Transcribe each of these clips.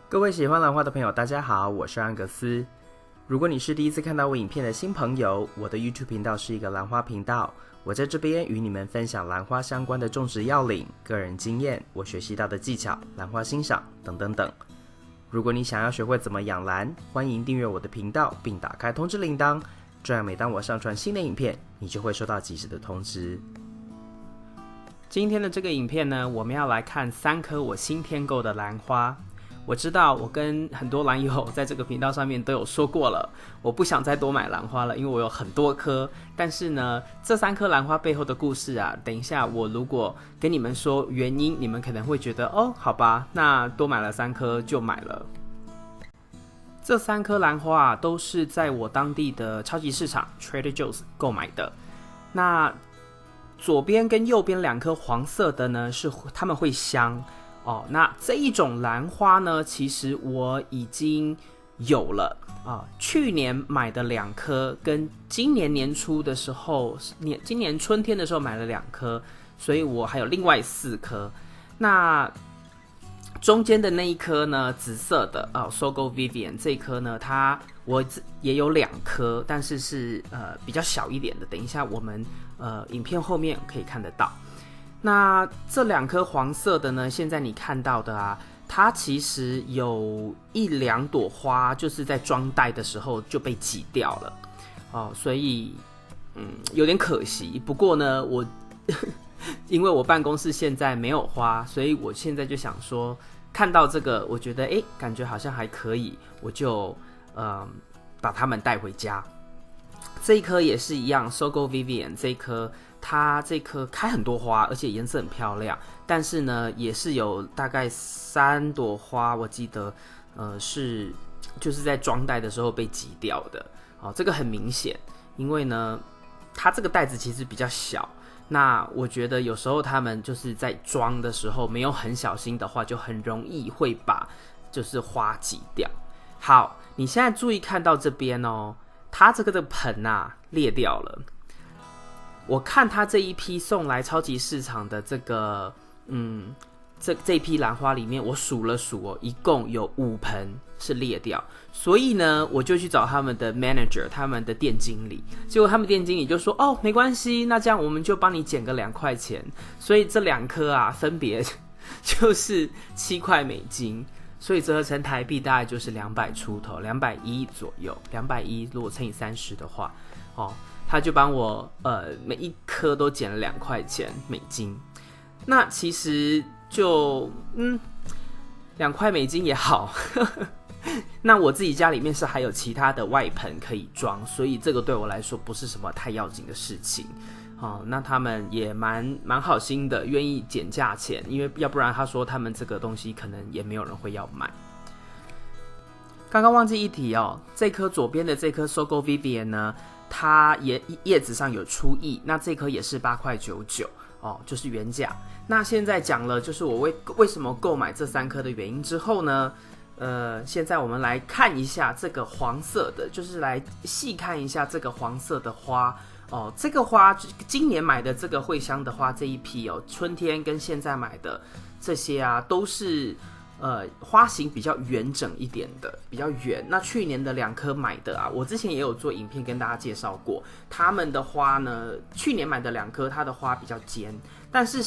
各位喜欢兰花的朋友，大家好，我是安格斯。如果你是第一次看到我影片的新朋友，我的 YouTube 频道是一个兰花频道，我在这边与你们分享兰花相关的种植要领、个人经验、我学习到的技巧、兰花欣赏等等等。如果你想要学会怎么养兰，欢迎订阅我的频道并打开通知铃铛，这样每当我上传新的影片，你就会收到及时的通知。今天的这个影片呢，我们要来看3颗我新添购的兰花。我知道我跟很多兰友在这个频道上面都有说过了，我不想再多买兰花了，因为我有很多颗。但是呢，这3颗兰花背后的故事啊，等一下我如果跟你们说原因，你们可能会觉得哦，好吧，那多买了3颗就买了。这3颗兰花啊，都是在我当地的超级市场 Trader Joe's 购买的。那左边跟右边2颗黄色的呢，是它们会香。那这一种兰花呢，其实我已经有了去年买的2颗，跟今年年初的时候，今年春天的时候买了2颗，所以我还有另外4颗。那中间的那一颗呢，紫色的Sogo Vivian 这一颗呢，我也有2颗，但是是比较小一点的，等一下我们影片后面可以看得到。那这2颗黄色的呢，现在你看到的啊，它其实有1-2朵花就是在装袋的时候就被挤掉了所以有点可惜。不过呢，因为我办公室现在没有花，所以我现在就想说，看到这个我觉得感觉好像还可以，我就把它们带回家。这一颗也是一样 Sogo Vivian 这一颗，它这颗开很多花，而且颜色很漂亮，但是呢也是有大概3朵花，我记得就是在装袋的时候被挤掉的这个很明显，因为呢它这个袋子其实比较小，那我觉得有时候他们就是在装的时候没有很小心的话，就很容易会把就是花挤掉。好，你现在注意看到这边它这个的盆裂掉了。我看它这一批送来超级市场的这个这一批兰花里面，我数了数一共有5盆是裂掉，所以呢我就去找他们的 manager， 他们的店经理，结果他们店经理就说没关系，那这样我们就帮你减个2块钱。所以这2颗分别就是7块美金，所以折合成台币大概就是200出头，210左右，210如果乘以30的话他就帮我每一颗都减了2块钱美金。那其实就2块美金也好那我自己家里面是还有其他的外盆可以装，所以这个对我来说不是什么太要紧的事情那他们也蛮好心的，愿意减价钱，因为要不然他说他们这个东西可能也没有人会要买。刚刚忘记一提这颗左边的这颗 Sogo Vivian 呢，它也叶子上有出液，那这颗也是8块99就是原价。那现在讲了就是我为什么购买这3颗的原因之后呢，现在我们来看一下这个黄色的，就是来细看一下这个黄色的花这个花今年买的这个茴香的花这一批春天跟现在买的这些都是花型比较圆整一点的，比较圆。那去年的2颗买的我之前也有做影片跟大家介绍过，他们的花呢，去年买的2颗它的花比较尖，但是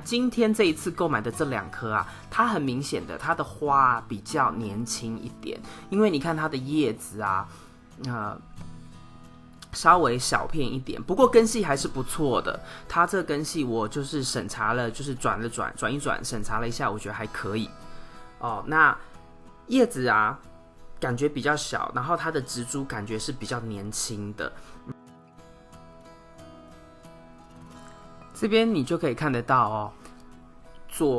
今天这一次购买的这2颗它很明显的它的花比较年轻一点，因为你看它的叶子稍微小片一点，不过根系还是不错的。它这根系我就是审查了，就是转一转，审查了一下，我觉得还可以那叶子感觉比较小，然后它的植株感觉是比较年轻的。这边你就可以看得到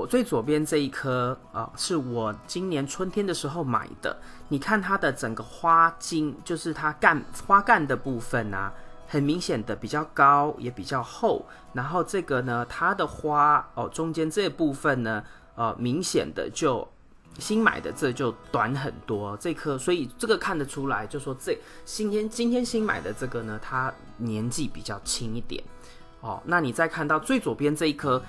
最左边这一颗是我今年春天的时候买的。你看它的整个花茎，就是它花干的部分很明显的比较高，也比较厚。然后这个呢，它的花中间这部分呢，明显的就新买的这就短很多。这颗，所以这个看得出来，就说今天新买的这个呢，它年纪比较轻一点那你再看到最左边这一颗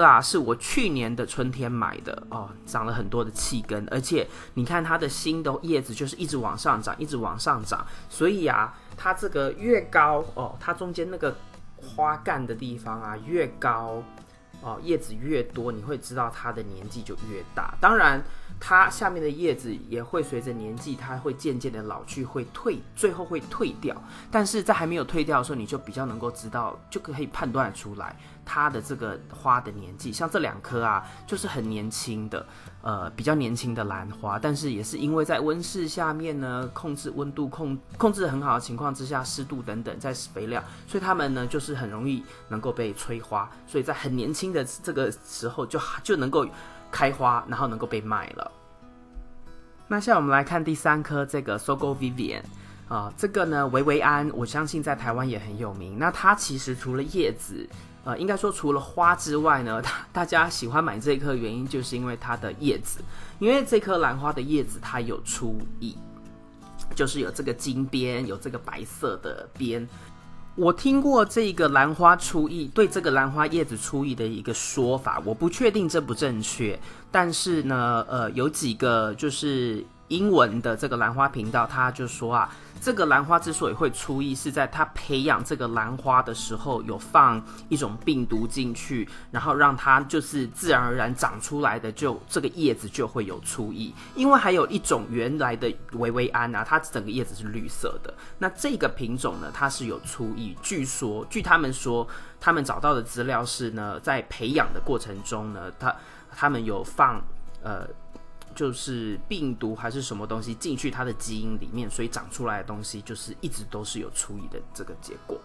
啊，是我去年的春天买的长了很多的气根，而且你看它的新的叶子就是一直往上长，一直往上长，所以啊，它这个越高它中间那个花干的地方啊越高叶子越多，你会知道它的年纪就越大。当然它下面的叶子也会随着年纪，它会渐渐的老去，最后会退掉。但是在还没有退掉的时候，你就比较能够知道，就可以判断出来它的这个花的年纪。像这2颗啊，就是很年轻的，比较年轻的兰花，但是也是因为在温室下面呢，控制温度控制很好的情况之下，湿度等等，再肥料，所以它们呢就是很容易能够被催花，所以在很年轻的这个时候就能够开花，然后能够被卖了。那现在我们来看第3颗，这个 Sogo Vivian 这个呢维维安，我相信在台湾也很有名。那它其实除了叶子应该说除了花之外呢，大家喜欢买这颗的原因就是因为它的叶子，因为这颗兰花的叶子它有出翼，就是有这个金边，有这个白色的边。我听过这个兰花出翼，对这个兰花叶子出翼的一个说法，我不确定正不正确，但是呢，有几个就是英文的这个兰花频道，他就说啊，这个兰花之所以会出翼，是在它培养这个兰花的时候有放一种病毒进去，然后让它就是自然而然长出来的，就这个叶子就会有出翼。因为还有一种原来的维维安啊，它整个叶子是绿色的，那这个品种呢，它是有出翼。据他们说，他们找到的资料是呢，在培养的过程中呢，他们有放就是病毒还是什么东西进去它的基因里面，所以长出来的东西就是一直都是有出翼的这个结果。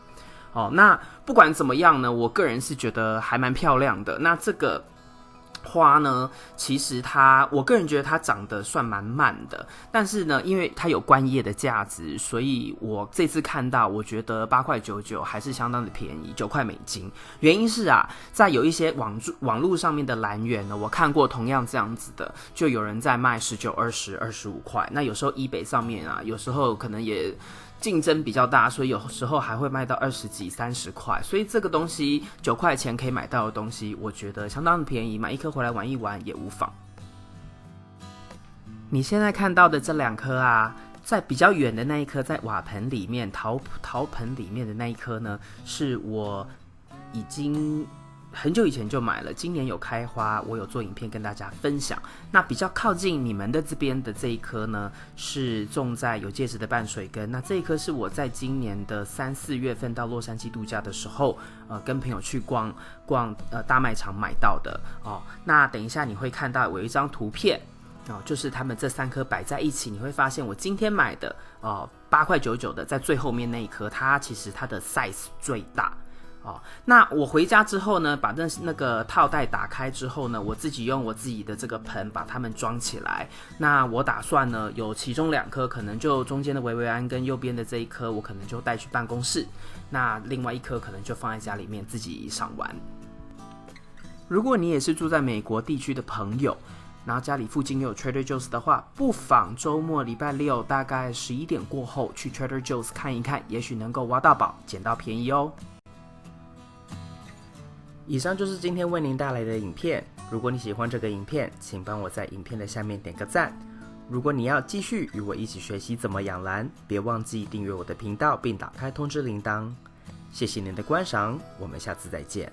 那不管怎么样呢，我个人是觉得还蛮漂亮的。那这个花呢，其实我个人觉得它长得算蛮慢的，但是呢，因为它有观叶的价值，所以我这次看到，我觉得8.99块还是相当的便宜，9块美金。原因是啊，在有一些网络上面的兰园呢，我看过同样这样子的，就有人在卖19、20、25块。那有时候eBay上面啊，有时候可能也竞争比较大，所以有时候还会卖到20几、30块，所以这个东西9块钱可以买到的东西，我觉得相当的便宜，买一颗回来玩一玩也无妨。你现在看到的这2颗啊，在比较远的那一颗，在瓦盆里面陶盆里面的那一颗呢，是我已经很久以前就买了，今年有开花，我有做影片跟大家分享。那比较靠近你们的这边的这一颗呢，是种在有戒指的半水根。那这一颗是我在今年的3、4月份到洛杉矶度假的时候，跟朋友去逛大卖场买到的那等一下你会看到有一张图片就是他们这3颗摆在一起，你会发现我今天买的8.99块的，在最后面那一颗，它其实它的 size 最大。那我回家之后呢，把那个套袋打开之后呢，我自己用我自己的这个盆把它们装起来。那我打算呢，有其中2颗可能就中间的维维安跟右边的这一颗，我可能就带去办公室。那另外1颗可能就放在家里面自己赏玩。如果你也是住在美国地区的朋友，然后家里附近又有 Trader Joe's 的话，不妨周末礼拜6大概11点过后去 Trader Joe's 看一看，也许能够挖到宝，捡到便宜哦。以上就是今天为您带来的影片。如果你喜欢这个影片，请帮我在影片的下面点个赞。如果你要继续与我一起学习怎么养兰，别忘记订阅我的频道并打开通知铃铛。谢谢您的观赏，我们下次再见。